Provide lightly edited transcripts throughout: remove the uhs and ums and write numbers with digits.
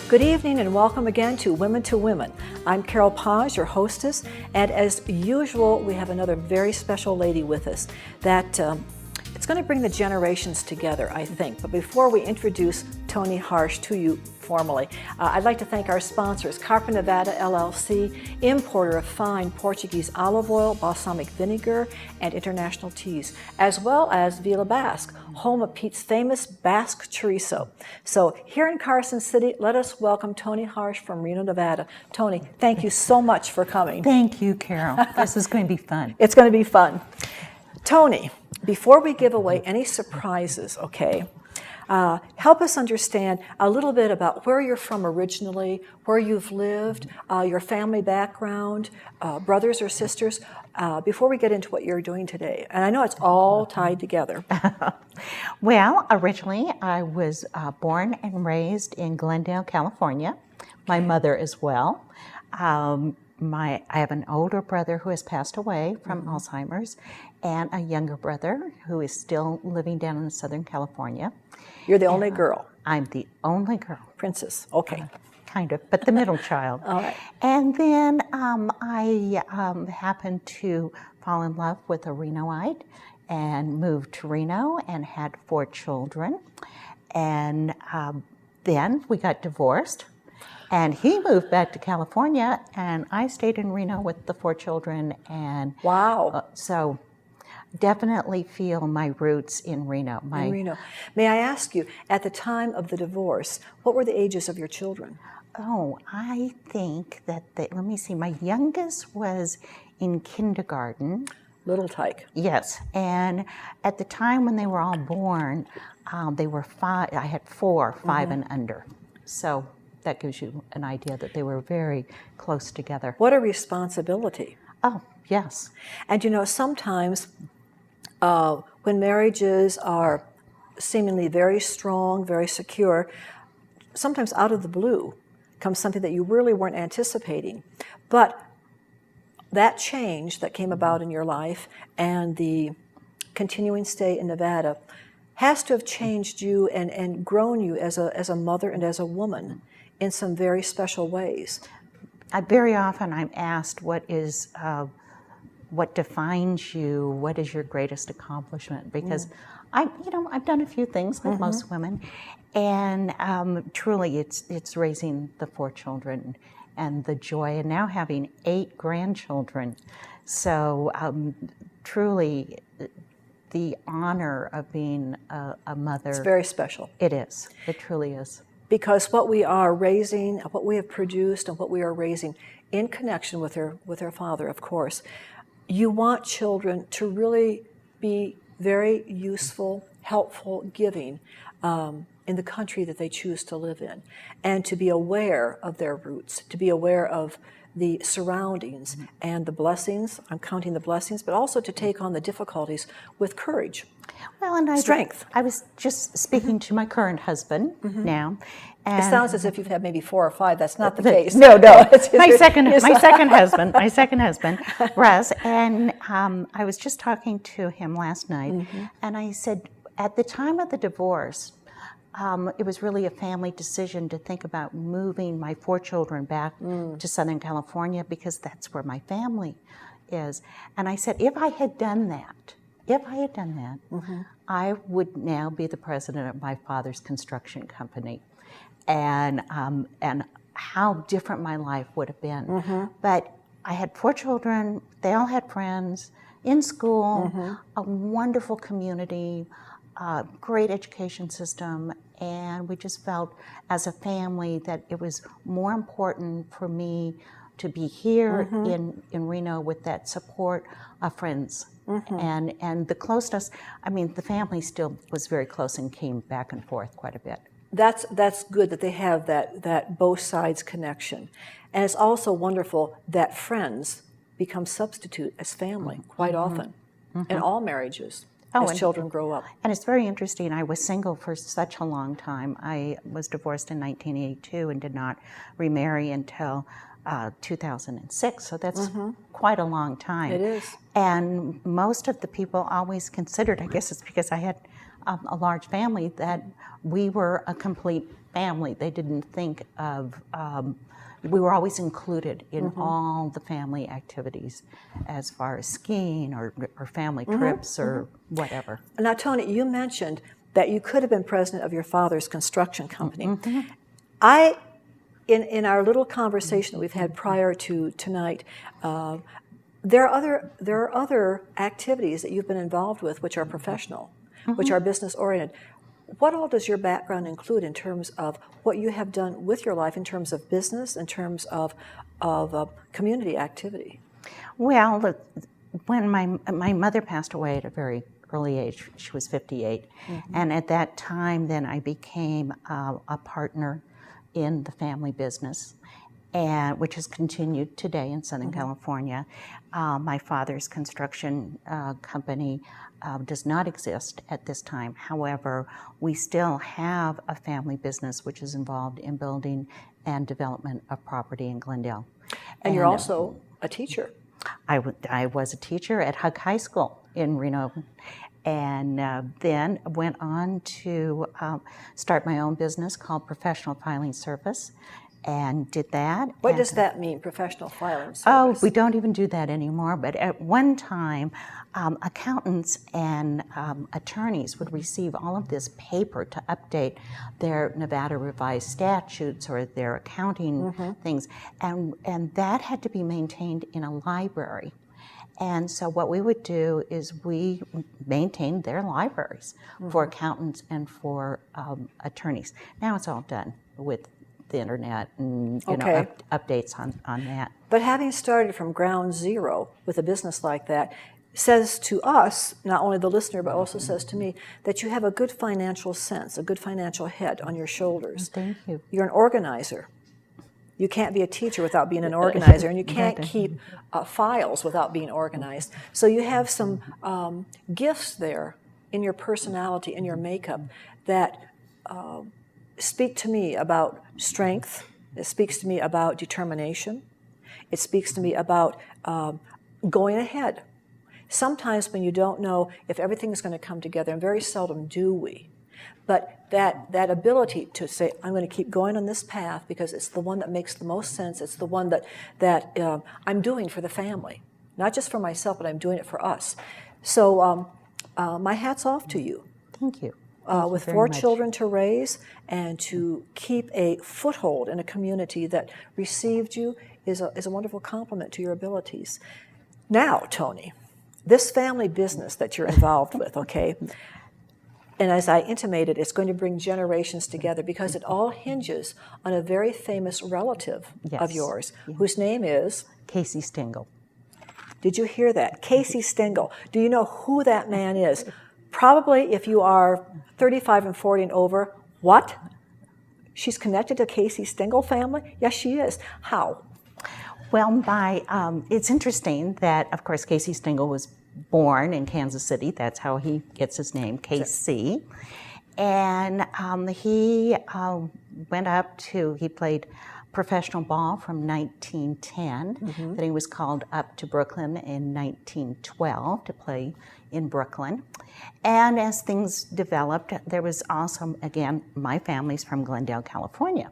Good evening and welcome again to Women to Women. I'm Carol Paz, your hostess, and as usual, we have another very special lady with us that it's going to bring the generations together, I think. But before we introduce Toni Harsh to you formally, I'd like to thank our sponsors, Carpenter Nevada LLC, importer of fine Portuguese olive oil, balsamic vinegar, and international teas, as well as Villa Basque, home of Pete's famous Basque chorizo. So here in Carson City, let us welcome Toni Harsh from Reno, Nevada. Toni, thank you so much for coming. Thank you, Carol. This is going to be fun. It's going to be fun. Toni, before we give away any surprises, okay, help us understand a little bit about where you're from originally, where you've lived, your family background, brothers or sisters, before we get into what you're doing today. And I know it's all tied together. Well, originally I was born and raised in Glendale, California. My mother as well. I have an older brother who has passed away from Alzheimer's, and a younger brother who is still living down in Southern California. You're the only girl. I'm the only girl. Princess, okay. Kind of, but the middle child. All right. And then I happened to fall in love with a Renoite and moved to Reno and had 4 children. And then we got divorced. And he moved back to California, and I stayed in Reno with the 4 children. And wow. So definitely feel my roots in Reno. In Reno. May I ask you, at the time of the divorce, what were the ages of your children? Oh, I think that, let me see, my youngest was in kindergarten. Little tyke. Yes, and at the time when they were all born, they were 5, I had 4, 5 and under. So that gives you an idea that they were very close together. What a responsibility. Oh, yes. And you know, sometimes when marriages are seemingly very strong, very secure, sometimes out of the blue comes something that you really weren't anticipating. But that change that came about in your life and the continuing stay in Nevada has to have changed you and grown you as a mother and as a woman in some very special ways. Very often I'm asked what defines you, what is your greatest accomplishment? Because I've done a few things like most women, and truly it's raising the 4 children and the joy, and now having 8 grandchildren. So truly the honor of being a mother. It's very special. It is. It truly is. Because what we are raising, what we have produced, and what we are raising in connection with their father, of course, you want children to really be very useful, helpful, giving in the country that they choose to live in, and to be aware of their roots, to be aware of the surroundings and the blessings. I'm counting the blessings, but also to take on the difficulties with courage. Well, and strength. I was just speaking to my current husband now. And it sounds as if you've had maybe 4 or 5. That's not the case. No. my second husband, Russ. And I was just talking to him last night, and I said, at the time of the divorce, it was really a family decision to think about moving my 4 children back to Southern California because that's where my family is. And I said, if I had done that, I would now be the president of my father's construction company. And how different my life would have been. But I had 4 children, they all had friends, in school, a wonderful community, great education system, and we just felt as a family that it was more important for me to be here in Reno with that support of friends. And the closeness, I mean, the family still was very close and came back and forth quite a bit. That's good that they have that both sides connection. And it's also wonderful that friends become substitute as family quite often in all marriages as children grow up. And it's very interesting. I was single for such a long time. I was divorced in 1982 and did not remarry until 2006, so that's quite a long time. It is. And most of the people always considered, I guess it's because I had a large family, that we were a complete family. They didn't think of, we were always included in all the family activities as far as skiing or family trips or whatever. Now, Toni, you mentioned that you could have been president of your father's construction company. In our little conversation that we've had prior to tonight, there are other activities that you've been involved with which are professional, which are business oriented. What all does your background include in terms of what you have done with your life in terms of business, in terms of community activity? Well, look, when my mother passed away at a very early age, she was 58, and at that time then I became a partner in the family business, and which has continued today in Southern California. My father's construction company does not exist at this time. However, we still have a family business which is involved in building and development of property in Glendale. And you're also a teacher. I was a teacher at Hug High School in Reno, and then went on to start my own business called Professional Filing Service, and did that. What does that mean, professional filing service? Oh, we don't even do that anymore, but at one time, accountants and attorneys would receive all of this paper to update their Nevada revised statutes or their accounting things, and that had to be maintained in a library. And so what we would do is we maintained their libraries for accountants and for attorneys. Now it's all done with the internet and updates on that. But having started from ground zero with a business like that says to us, not only the listener, but also says to me, that you have a good financial sense, a good financial head on your shoulders. Thank you. You're an organizer. You can't be a teacher without being an organizer, and you can't keep files without being organized. So you have some gifts there in your personality, in your makeup, that speak to me about strength. It speaks to me about determination. It speaks to me about going ahead. Sometimes when you don't know if everything is going to come together, and very seldom do we, but that ability to say, I'm going to keep going on this path because it's the one that makes the most sense. It's the one that I'm doing for the family. Not just for myself, but I'm doing it for us. So my hat's off to you. Thank you. With 4 children to raise and to keep a foothold in a community that received you is a wonderful compliment to your abilities. Now, Toni, this family business that you're involved with, okay? And as I intimated, it's going to bring generations together because it all hinges on a very famous relative of yours, whose name is? Casey Stengel. Did you hear that? Casey Stengel. Do you know who that man is? Probably if you are 35 and 40 and over, what? She's connected to Casey Stengel family? Yes, she is. How? Well, it's interesting that, of course, Casey Stengel was born in Kansas City. That's how he gets his name, KC. And he went up he played professional ball from 1910. Then he was called up to Brooklyn in 1912 to play in Brooklyn. And as things developed, there was also, again, my family's from Glendale, California.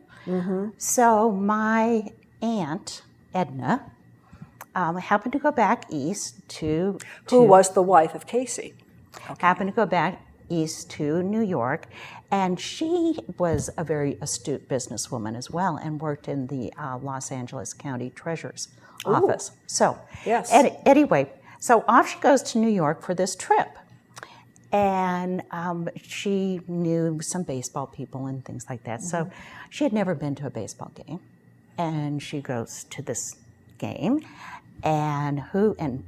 So my aunt, Edna, happened to go back east to... Who was the wife of Casey. Happened to go back east to New York, and she was a very astute businesswoman as well and worked in the Los Angeles County Treasurer's office. So anyway, so off she goes to New York for this trip. And she knew some baseball people and things like that. So she had never been to a baseball game. And she goes to this game, and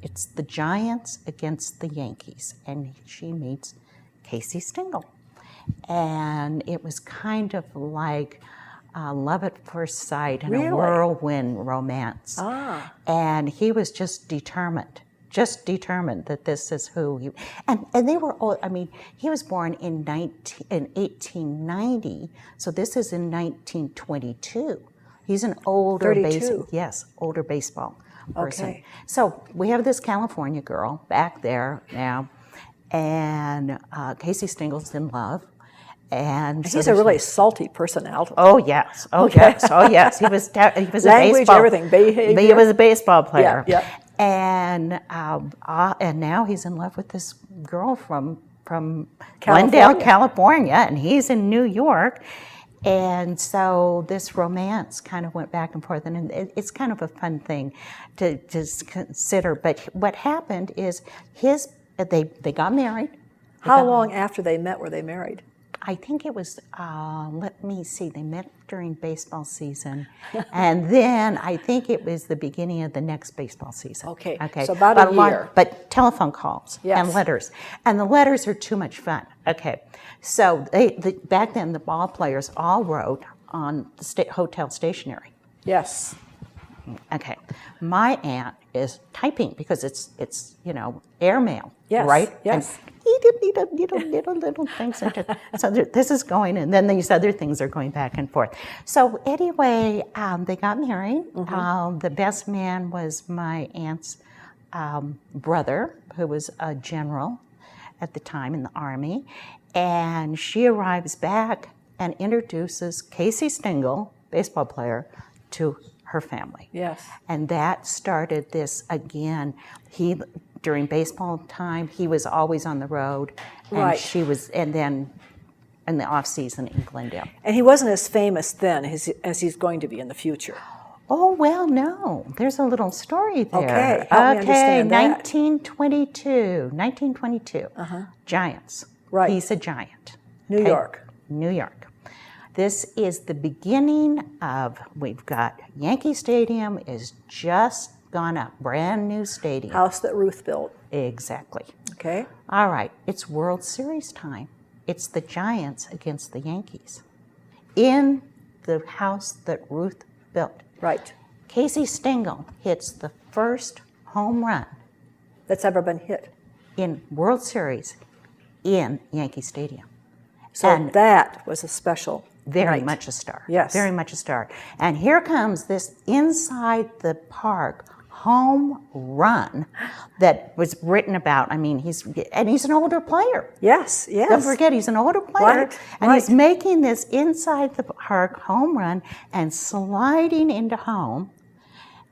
it's the Giants against the Yankees, and she meets Casey Stengel. And it was kind of like love at first sight and a whirlwind romance. And he was just determined that this is who he, and they were all, I mean, he was born in 1890, so this is in 1922. He's an older older baseball person. Okay. So we have this California girl back there now, and Casey Stengel's in love, And so He's a really salty personality. oh yes, oh yes. He was a Language, baseball, everything, behavior. He was a baseball player. Yeah, And now he's in love with this girl from California. Glendale, California, and he's in New York. And so this romance kind of went back and forth, and it's kind of a fun thing to consider. But what happened is they got married. How long after they met were they married? I think it was, let me see, they met during baseball season. And then I think it was the beginning of the next baseball season. Okay, so about a year. But telephone calls and letters. And the letters are too much fun. Okay, so back then the ball players all wrote on the hotel stationery. Yes. Okay, my aunt is typing because it's airmail, yes, right? Yes. And little things. So this is going, and then these other things are going back and forth. So anyway, they got married. The best man was my aunt's brother, who was a general at the time in the Army, and she arrives back and introduces Casey Stengel, baseball player, to her family. Yes. And that started this again. During baseball time, he was always on the road, and right. And then in the off season in Glendale. And he wasn't as famous then as he's going to be in the future. Oh, well, no. There's a little story there. Okay, help me understand that. 1922. Giants. Right. He's a giant. New York. New York. This is the beginning of, we've got Yankee Stadium is just gone up, brand new stadium. House that Ruth built. Exactly. Okay. All right, it's World Series time. It's the Giants against the Yankees in the house that Ruth built. Right. Casey Stengel hits the first home run that's ever been hit in World Series in Yankee Stadium. So and that was a special very much a star. Yes. Very much a star. And here comes this inside the park home run that was written about. I mean, he's an older player. Yes, yes. Don't forget, he's an older player. Right, and he's making this inside the park home run and sliding into home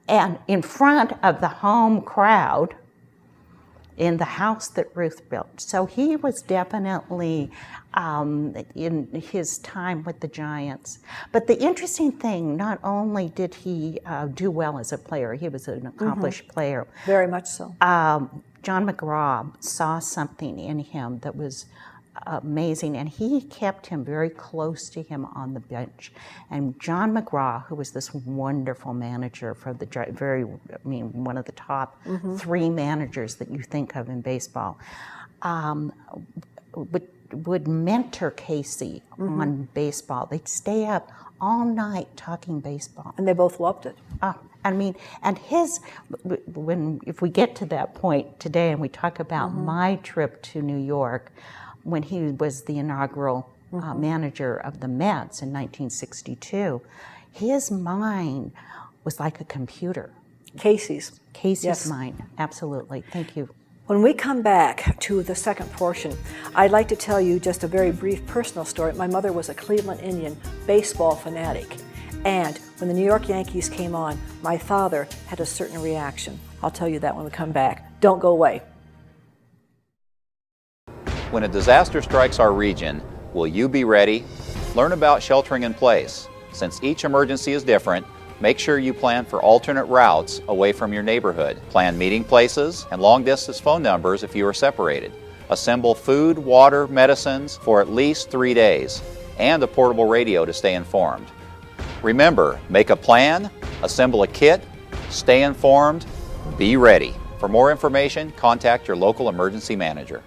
and in front of the home crowd in the house that Ruth built. So he was definitely in his time with the Giants. But the interesting thing, not only did he do well as a player, he was an accomplished player. Very much so. John McGraw saw something in him that was amazing, and he kept him very close to him on the bench. And John McGraw, who was this wonderful manager for the one of the top three managers that you think of in baseball, would mentor Casey on baseball. They'd stay up all night talking baseball, and they both loved it. I mean, and if we get to that point today, and we talk about my trip to New York, when he was the inaugural manager of the Mets in 1962, his mind was like a computer. Casey's yes. Mind, absolutely. Thank you. When we come back to the second portion, I'd like to tell you just a very brief personal story. My mother was a Cleveland Indian baseball fanatic, and when the New York Yankees came on, my father had a certain reaction. I'll tell you that when we come back. Don't go away. When a disaster strikes our region, will you be ready? Learn about sheltering in place. Since each emergency is different, make sure you plan for alternate routes away from your neighborhood. Plan meeting places and long-distance phone numbers if you are separated. Assemble food, water, medicines for at least 3 days, and a portable radio to stay informed. Remember, make a plan, assemble a kit, stay informed, be ready. For more information, contact your local emergency manager.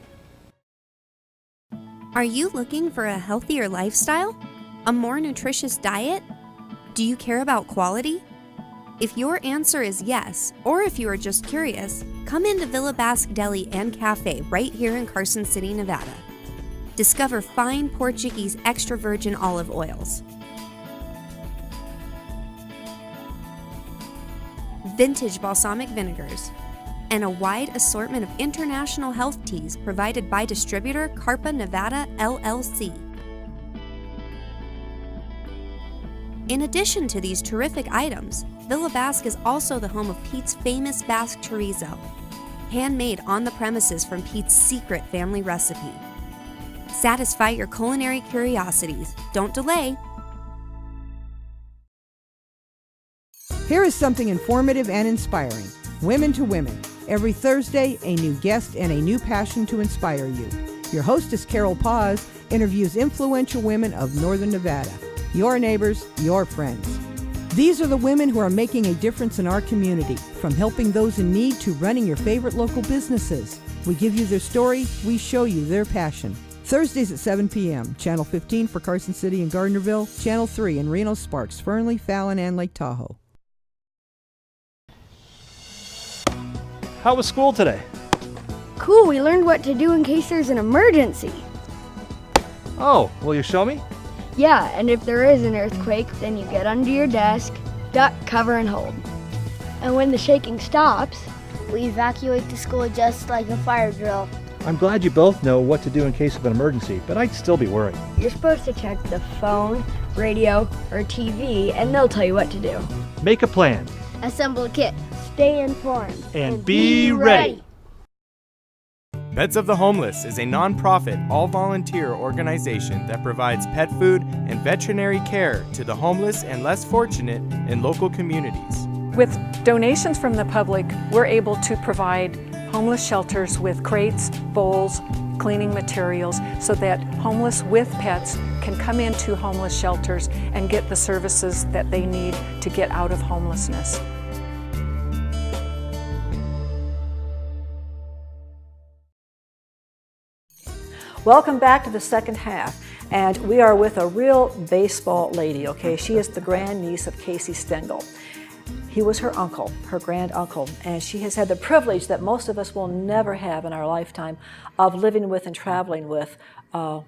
Are you looking for a healthier lifestyle? A more nutritious diet? Do you care about quality? If your answer is yes, or if you are just curious, come into Villa Basque Deli and Cafe right here in Carson City, Nevada. Discover fine Portuguese extra virgin olive oils, vintage balsamic vinegars, and a wide assortment of international health teas provided by distributor Carpa Nevada LLC. In addition to these terrific items, Villa Basque is also the home of Pete's famous Basque chorizo, handmade on the premises from Pete's secret family recipe. Satisfy your culinary curiosities. Don't delay. Here is something informative and inspiring. Women to Women. Every Thursday, a new guest and a new passion to inspire you. Your hostess, Carol Paz, interviews influential women of Northern Nevada. Your neighbors, your friends. These are the women who are making a difference in our community, from helping those in need to running your favorite local businesses. We give you their story, we show you their passion. Thursdays at 7 p.m., Channel 15 for Carson City and Gardnerville, Channel 3 in Reno, Sparks, Fernley, Fallon, and Lake Tahoe. How was school today? Cool, we learned what to do in case there's an emergency. Oh, will you show me? Yeah, and if there is an earthquake, then you get under your desk, duck, cover, and hold. And when the shaking stops, we evacuate the school just like a fire drill. I'm glad you both know what to do in case of an emergency, but I'd still be worried. You're supposed to check the phone, radio, or TV, and they'll tell you what to do. Make a plan. Assemble a kit. Stay informed. And be ready. Pets of the Homeless is a non-profit, all-volunteer organization that provides pet food and veterinary care to the homeless and less fortunate in local communities. With donations from the public, we're able to provide homeless shelters with crates, bowls, cleaning materials, so that homeless with pets can come into homeless shelters and get the services that they need to get out of homelessness. Welcome back to the second half, and we are with a real baseball lady, okay? She is the grandniece of Casey Stengel. He was her uncle, her grand uncle, and she has had the privilege that most of us will never have in our lifetime of living with and traveling with a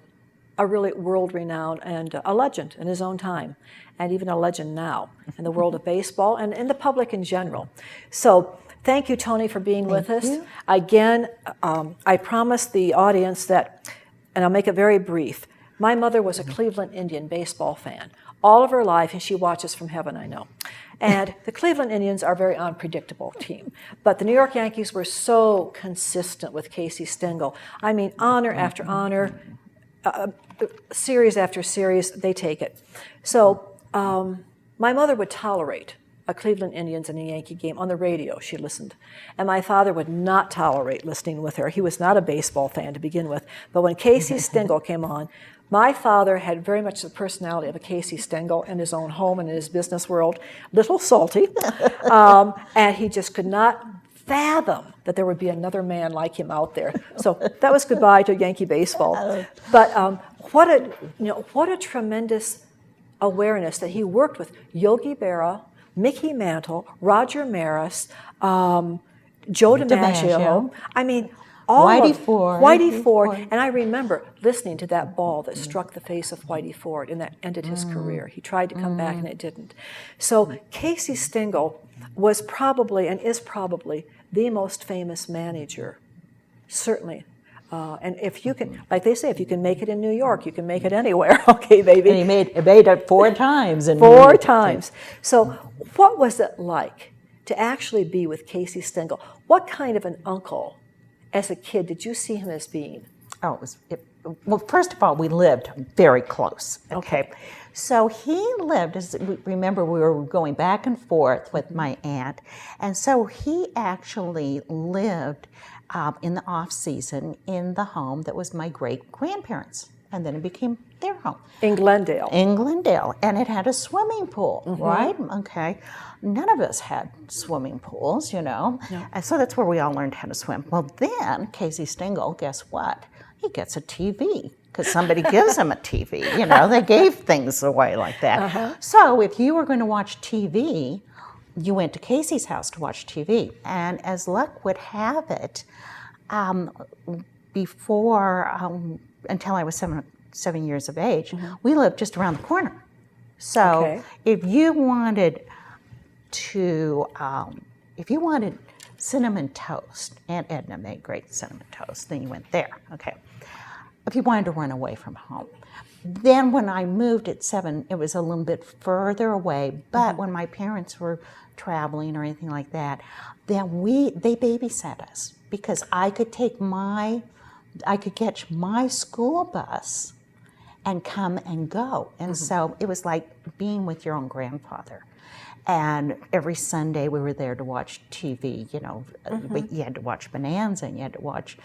really world-renowned and a legend in his own time, and even a legend now in the world of baseball and in the public in general. So thank you, Toni, for being with us. Again, I promised the audience that, and I'll make it very brief, my mother was a Cleveland Indian baseball fan all of her life, and she watches from heaven, I know. And the Cleveland Indians are a very unpredictable team. But the New York Yankees were so consistent with Casey Stengel. I mean, honor after honor, series after series, they take it. So my mother would tolerate a Cleveland Indians and a Yankee game on the radio. She listened. And my father would not tolerate listening with her. He was not a baseball fan to begin with. But when Casey Stengel came on, my father had very much the personality of a Casey Stengel in his own home and in his business world, little salty, and he just could not fathom that there would be another man like him out there. So that was goodbye to Yankee baseball. But what a tremendous awareness that he worked with Yogi Berra, Mickey Mantle, Roger Maris, Joe DiMaggio. I mean, Whitey Ford. And I remember listening to that ball that struck the face of Whitey Ford, and that ended his career. He tried to come back and it didn't. So Casey Stengel was probably and is probably the most famous manager, certainly. And if you can, like they say, if you can make it in New York, you can make it anywhere. Okay, baby. And he made it 4 times. Four times. So what was it like to actually be with Casey Stengel? What kind of an uncle, as a kid, did you see him as being? Well, first of all, we lived very close. Okay. So he lived, remember, we were going back and forth with my aunt, and so he actually lived in the off season in the home that was my great grandparents, and then it became their home. In Glendale. In Glendale, and it had a swimming pool, right? Okay. None of us had swimming pools, you know, and so that's where we all learned how to swim. Well, then Casey Stengel, guess what? He gets a TV because somebody gives him a TV. You know, they gave things away like that. So if you were going to watch TV, you went to Casey's house to watch TV. And as luck would have it, before, until I was seven years of age, we lived just around the corner. So if you wanted cinnamon toast, Aunt Edna made great cinnamon toast, then you went there, okay. he wanted to run away from home. Then when I moved at 7, it was a little bit further away, but when my parents were traveling or anything like that, then they babysat us, because I could catch my school bus and come and go. And so it was like being with your own grandfather. And every Sunday we were there to watch TV, you know, you had to watch Bonanza and you had to watch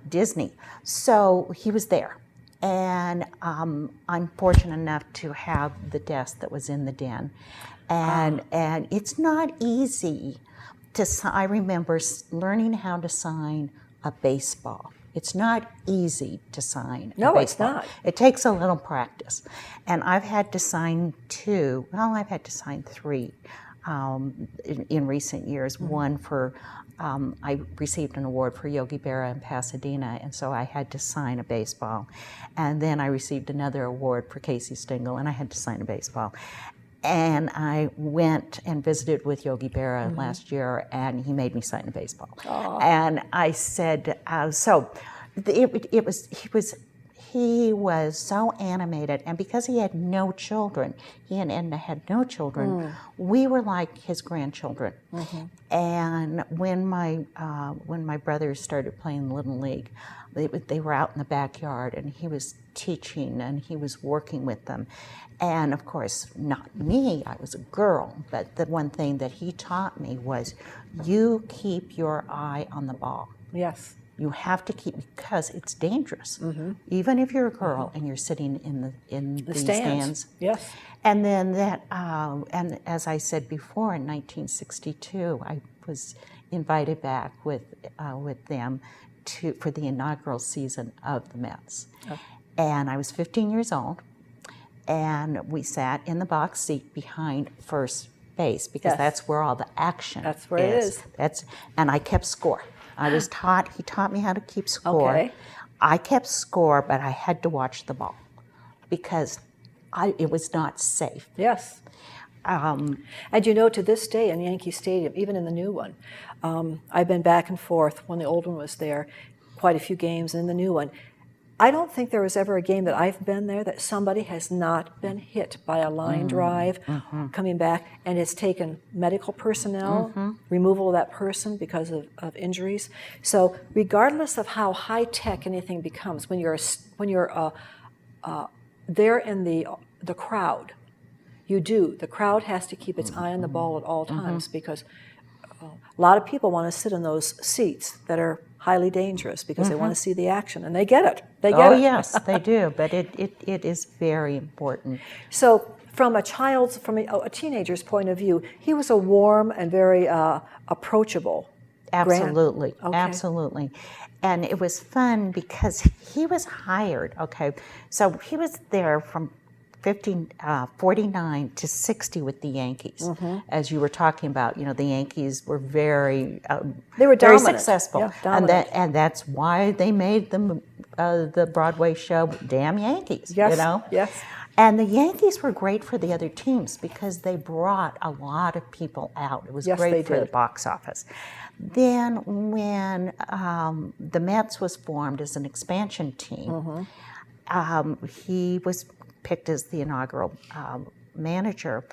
Disney. So he was there. And I'm fortunate enough to have the desk that was in the den. And it's not easy I remember learning how to sign a baseball. It's not easy to sign a baseball. No, it's not. It takes a little practice. And I've had to sign 3 in recent years. One for, I received an award for Yogi Berra in Pasadena, and so I had to sign a baseball. And then I received another award for Casey Stengel, and I had to sign a baseball. And I went and visited with Yogi Berra last year, and he made me sign a baseball. Aww. And I said, he was so animated, and because he had no children, he and Edna had no children, we were like his grandchildren. And when my brothers started playing Little League, they were out in the backyard, and he was teaching, and he was working with them. And of course, not me, I was a girl, but the one thing that he taught me was, you keep your eye on the ball. Yes. You have to keep, because it's dangerous. Even if you're a girl and you're sitting in the stands. Yes. And then and as I said before, in 1962, I was invited back with them for the inaugural season of the Mets. Oh. And I was 15 years old, and we sat in the box seat behind first base, because that's where all the action is. That's where it is. And I kept score. He taught me how to keep score. Okay. I kept score, but I had to watch the ball, because it was not safe. Yes. And you know, to this day in Yankee Stadium, even in the new one, I've been back and forth when the old one was there, quite a few games, and in the new one. I don't think there was ever a game that I've been there that somebody has not been hit by a line drive coming back, and it's taken medical personnel, removal of that person because of injuries. So regardless of how high-tech anything becomes, when you're there in the crowd, the crowd has to keep its eye on the ball at all times, because a lot of people want to sit in those seats that are highly dangerous, because they want to see the action, and they get it. Oh, yes, they do, but it is very important. So from a teenager's point of view, he was a warm and very approachable. Absolutely, Okay. Absolutely. And it was fun because he was hired, okay? So he was there from 49 to 60 with the Yankees. As you were talking about, you know, the Yankees were very they were very dominant. successful. Yeah, dominant. And that's why they made the Broadway show Damn Yankees, yes. you know? Yes. And the Yankees were great for the other teams because they brought a lot of people out. It was great for the box office. Then when the Mets was formed as an expansion team, he was picked as the inaugural manager.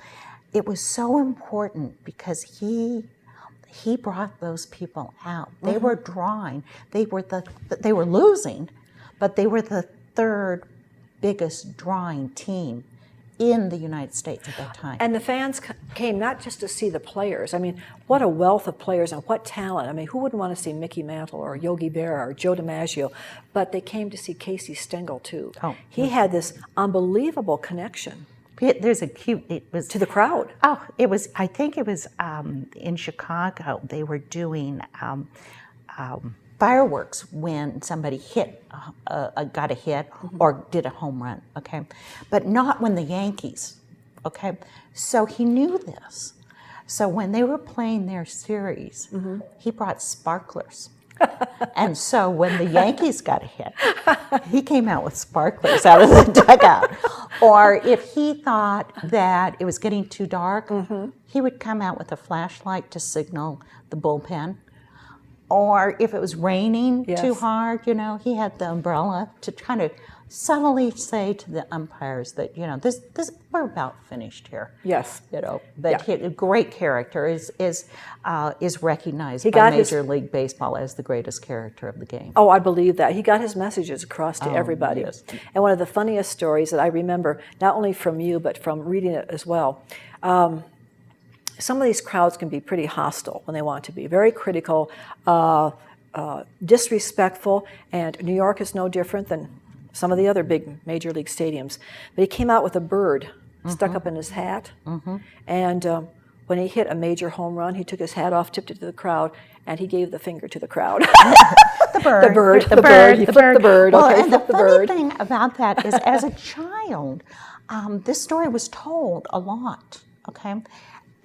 It was so important because he brought those people out. They were drawing. They were losing, but they were the third biggest drawing team in the United States at that time. And the fans came not just to see the players. I mean, what a wealth of players and what talent. I mean, who wouldn't want to see Mickey Mantle or Yogi Berra or Joe DiMaggio? But they came to see Casey Stengel, too. Oh, he had this unbelievable connection. There's a cute, it was... To the crowd. Oh, it was, I think it was in Chicago, they were doing fireworks when somebody got a hit or did a home run, okay? But not when the Yankees, okay? So he knew this. So when they were playing their series, he brought sparklers. And so when the Yankees got a hit, he came out with sparklers out of the dugout. Or if he thought that it was getting too dark, he would come out with a flashlight to signal the bullpen. or if it was raining Yes. too hard, you know, he had the umbrella to kind of subtly say to the umpires that, you know, this we're about finished here. Yes. You know, but Yeah. a great character is recognized He by got his- Major League Baseball as the greatest character of the game. Oh, I believe that. He got his messages across to everybody. yes. And one of the funniest stories that I remember, not only from you, but from reading it as well, some of these crowds can be pretty hostile when they want to be, very critical, disrespectful, and New York is no different than some of the other big major league stadiums. But he came out with a bird stuck up in his hat, and when he hit a major home run, he took his hat off, tipped it to the crowd, and he gave the finger to the crowd. The bird. The bird. He flipped the bird. Well, Okay, and the flip the funny bird. thing about that is, as a child, this story was told a lot, okay?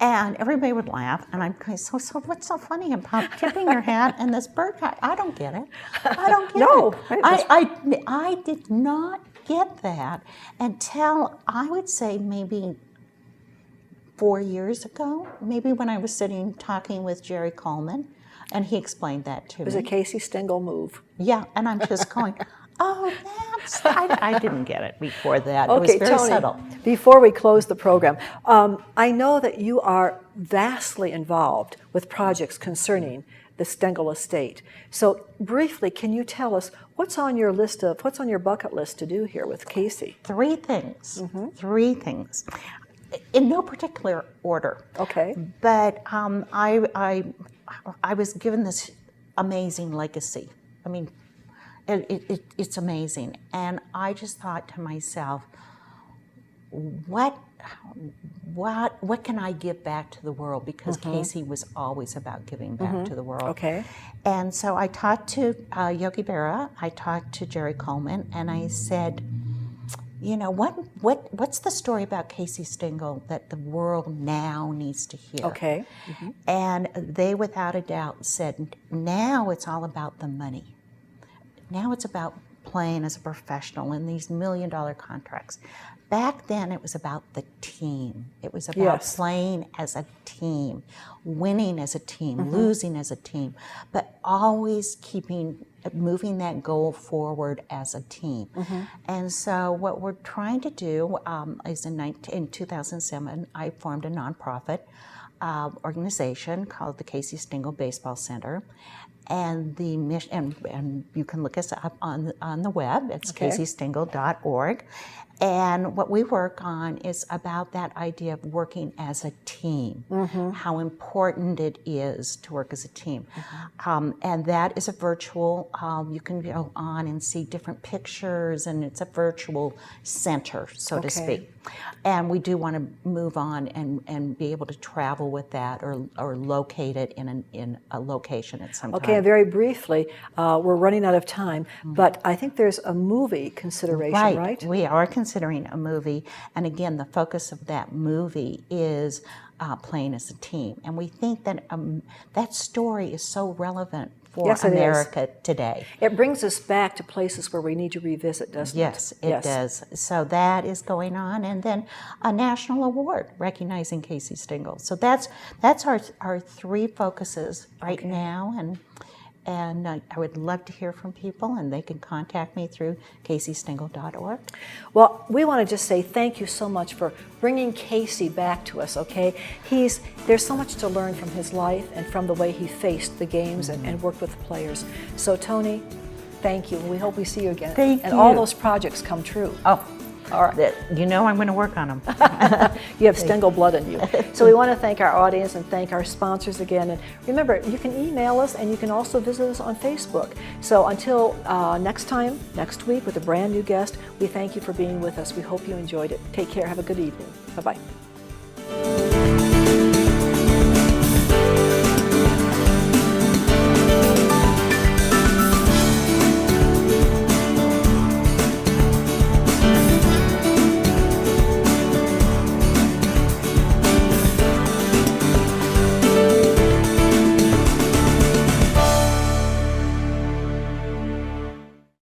And everybody would laugh, and I'm going, so what's so funny about tipping your hat and this bird guy? I don't get it. I don't get No, it. I did not get that until, I would say, maybe 4 years ago, maybe when I was sitting talking with Jerry Coleman, and he explained that to me. It was a Casey Stengel move. Yeah, and I'm just going, oh, that's, I didn't get it before that. Okay, it was very Toni, subtle. before we close the program, I know that you are vastly involved with projects concerning the Stengel estate. So briefly, can you tell us what's on your bucket list to do here with Casey? 3 things. 3 things. In no particular order. Okay. But I was given this amazing legacy. I mean, it's amazing. And I just thought to myself, what can I give back to the world? Because Casey was always about giving back to the world. Okay. And so I talked to Yogi Berra, I talked to Jerry Coleman, and I said, you know, what's the story about Casey Stengel that the world now needs to hear? Okay. And they, without a doubt, said, now it's all about the money. Now it's about playing as a professional in these $1 million contracts. Back then, it was about the team. It was about playing as a team, winning as a team, losing as a team, but always moving that goal forward as a team. And so what we're trying to do is in 2007, I formed a nonprofit organization called the Casey Stengel Baseball Center. And the mission, and you can look us up on the web. It's caseystengel.org. And what we work on is about that idea of working as a team, how important it is to work as a team. And that is a virtual, you can go on and see different pictures, and it's a virtual center, so to speak. And we do want to move on and be able to travel with that or locate it in a location at some time. Okay, and very briefly, we're running out of time, but I think there's a movie consideration, right? We are considering a movie, and again, the focus of that movie is playing as a team. And we think that that story is so relevant for America today. It brings us back to places where we need to revisit, doesn't it? Yes, it does. So that is going on, and then a national award recognizing Casey Stengel. So that's our 3 focuses right now, and I would love to hear from people, and they can contact me through caseystengel.org. Well, we want to just say thank you so much for bringing Casey back to us, okay? There's so much to learn from his life and from the way he faced the games and worked with the players. So, Toni, thank you. We hope we see you again. Thank and you. all those projects come true. Oh, all right. You know I'm going to work on them. You have Stengel blood in you. So we want to thank our audience and thank our sponsors again. And remember, you can email us, and you can also visit us on Facebook. So until next week with a brand new guest, we thank you for being with us. We hope you enjoyed it. Take care. Have a good evening. Bye-bye.